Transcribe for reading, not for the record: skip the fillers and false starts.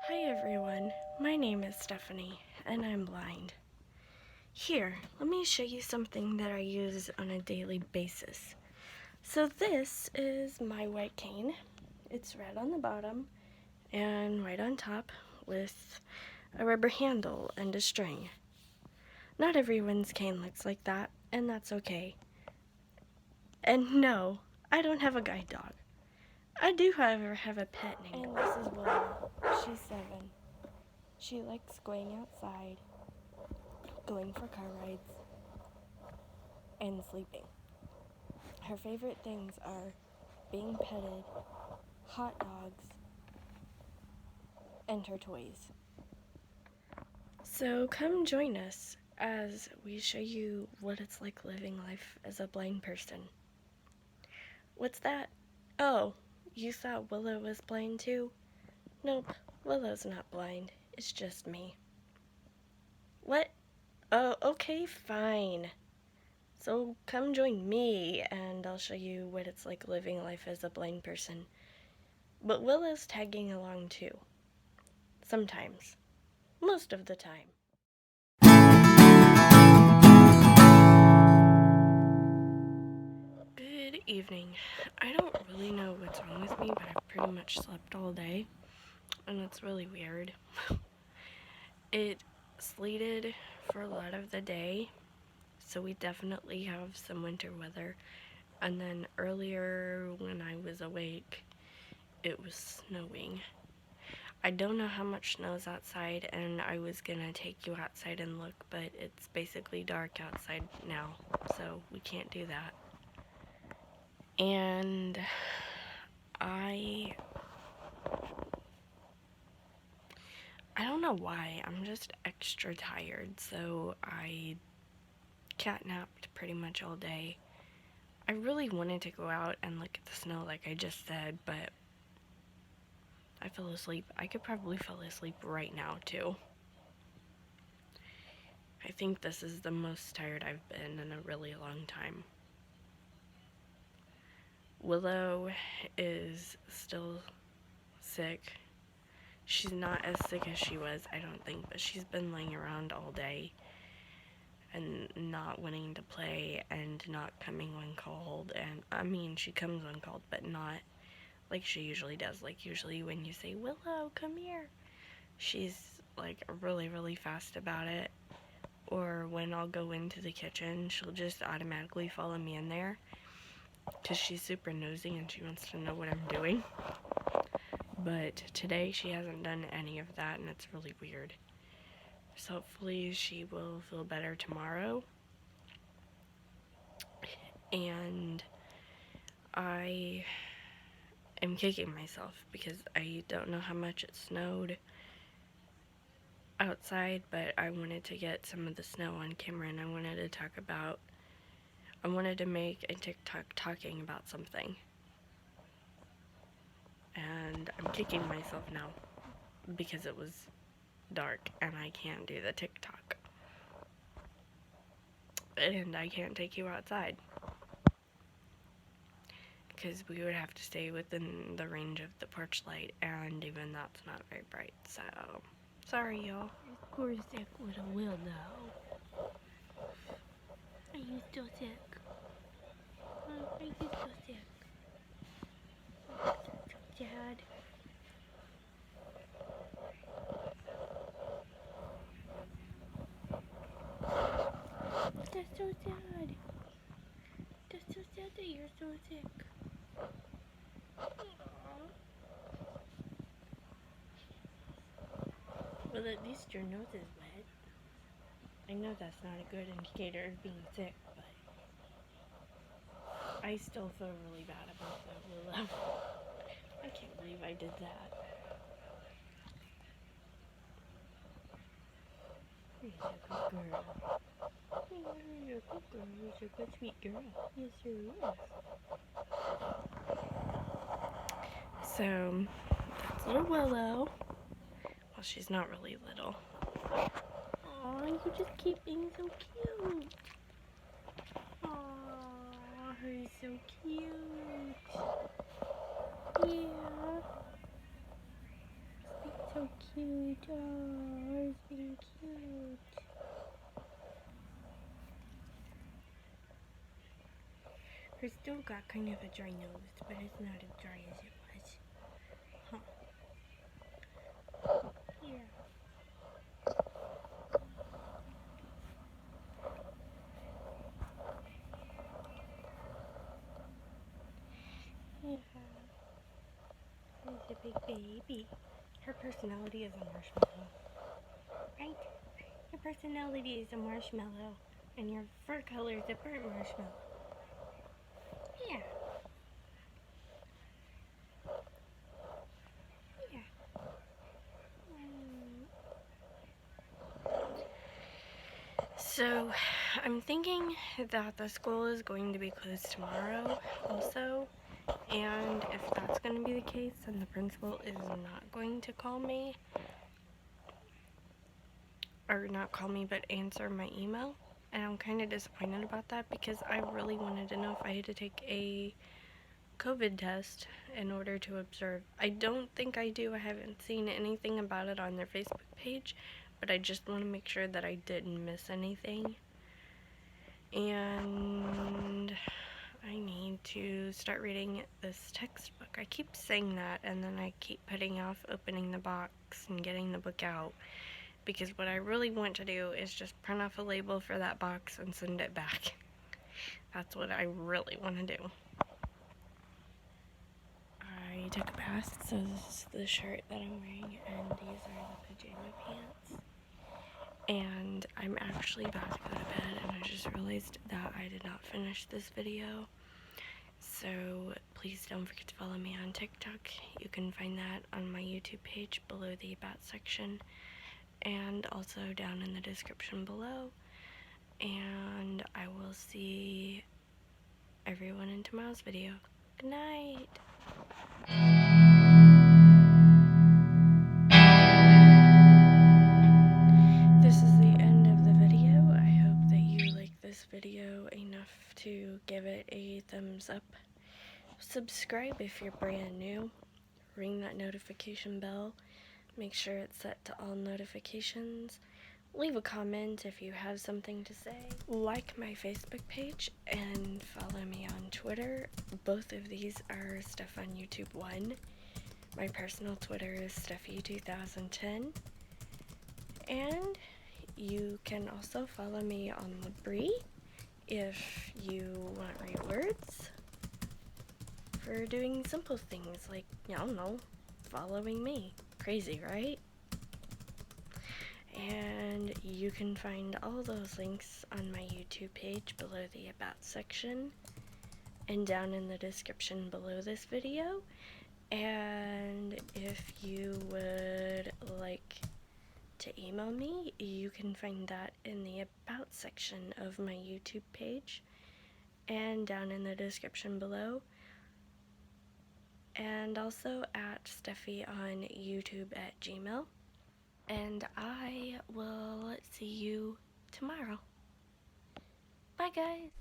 Hi everyone, my name is Stephanie and I'm blind. Here, let me show you something that I use on a daily basis. So this is my white cane. It's red on the bottom and white on top with a rubber handle and a string. Not everyone's cane looks like that, and that's okay. And no, I don't have a guide dog. I do, however, have a pet named, and this is Willow. She's 7. She likes going outside, going for car rides, and sleeping. Her favorite things are being petted, hot dogs, and her toys. So come join us as we show you what it's like living life as a blind person. What's that? Oh, you thought Willow was blind too? Nope, Willow's not blind. It's just me. What? Oh, okay, fine. So come join me and I'll show you what it's like living life as a blind person. But Willow's tagging along too. Sometimes. Most of the time. Good evening. I don't really know what's wrong with me, but I've pretty much slept all day. And it's really weird. It sleeted for a lot of the day, so we definitely have some winter weather. And then earlier when I was awake, it was snowing. I don't know how much snow's outside, and I was gonna take you outside and look, but it's basically dark outside now, so we can't do that. And I don't know why, I'm just extra tired, so I catnapped pretty much all day. I really wanted to go out and look at the snow like I just said, but I fell asleep. I could probably fall asleep right now too. I think this is the most tired I've been in a really long time. Willow is still sick. She's not as sick as she was, I don't think, but she's been laying around all day and not wanting to play and not coming when called. And I mean, she comes when called, but not like she usually does. Like usually when you say, Willow, come here, she's like really fast about it. Or when I'll go into the kitchen, she'll just automatically follow me in there because she's super nosy and she wants to know what I'm doing. But today she hasn't done any of that, and it's really weird. So hopefully she will feel better tomorrow. And I am kicking myself because I don't know how much it snowed outside, but I wanted to get some of the snow on camera, and I wanted to make a TikTok talking about something. And I'm kicking myself now because it was dark and I can't do the TikTok. And I can't take you outside because we would have to stay within the range of the porch light, and even that's not very bright, so sorry y'all. Poor sick little Willow. Are you still sick? Are you still sick? That's so sad. That's so sad. That's so sad that you're so sick. Aww. Well, at least your nose is wet. I know that's not a good indicator of being sick, but I still feel really bad about that, Willow. I can't believe I did that. You're a good girl. You're a good girl. You're a good sweet girl. Yes, you is. So that's little Willow. Well, she's not really little. Aw, you just keep being so cute. Aw, her so cute. Yeah. Speak so cute. Oh, he's being cute. Her still got kind of a dry nose, but it's not as dry as it was. Huh. Yeah. Yeah. He's a big baby. Her personality is a marshmallow. Right? Your personality is a marshmallow. And your fur color is a burnt marshmallow. Yeah. Yeah. So, I'm thinking that the school is going to be closed tomorrow also, and if that's going to be the case, then the principal is not going to call me, or not call me, but answer my email, and I'm kind of disappointed about that because I really wanted to know if I had to take a COVID test in order to observe. I don't think I do. I haven't seen anything about it on their Facebook page, but I just want to make sure that I didn't miss anything. And I need to start reading this textbook. I keep saying that, and then I keep putting off opening the box and getting the book out, because what I really want to do is just print off a label for that box and send it back. That's what I really want to do. I took a bath, so this is the shirt that I'm wearing, and these are the pajama pants. And I'm actually about to go to bed, and I just realized that I did not finish this video. So please don't forget to follow me on TikTok. You can find that on my YouTube page below the About section, and also down in the description below. And I will see everyone in tomorrow's video. Good night! This is the end of the video. I hope that you like this video enough to give it a thumbs up. Subscribe if you're brand new. Ring that notification bell. Make sure it's set to all notifications. Leave a comment if you have something to say. Like my Facebook page and follow me on Twitter. Both of these are Stephieonyoutube 1. My personal Twitter is Stephie2010. And you can also follow me on Libri if you want rewards for doing simple things like, I don't know, following me. Crazy, right? And you can find all those links on my YouTube page below the About section and down in the description below this video. And if you would like to email me, you can find that in the About section of my YouTube page and down in the description below, and also at Stephieonyoutube@gmail. And I will see you tomorrow. Bye, guys!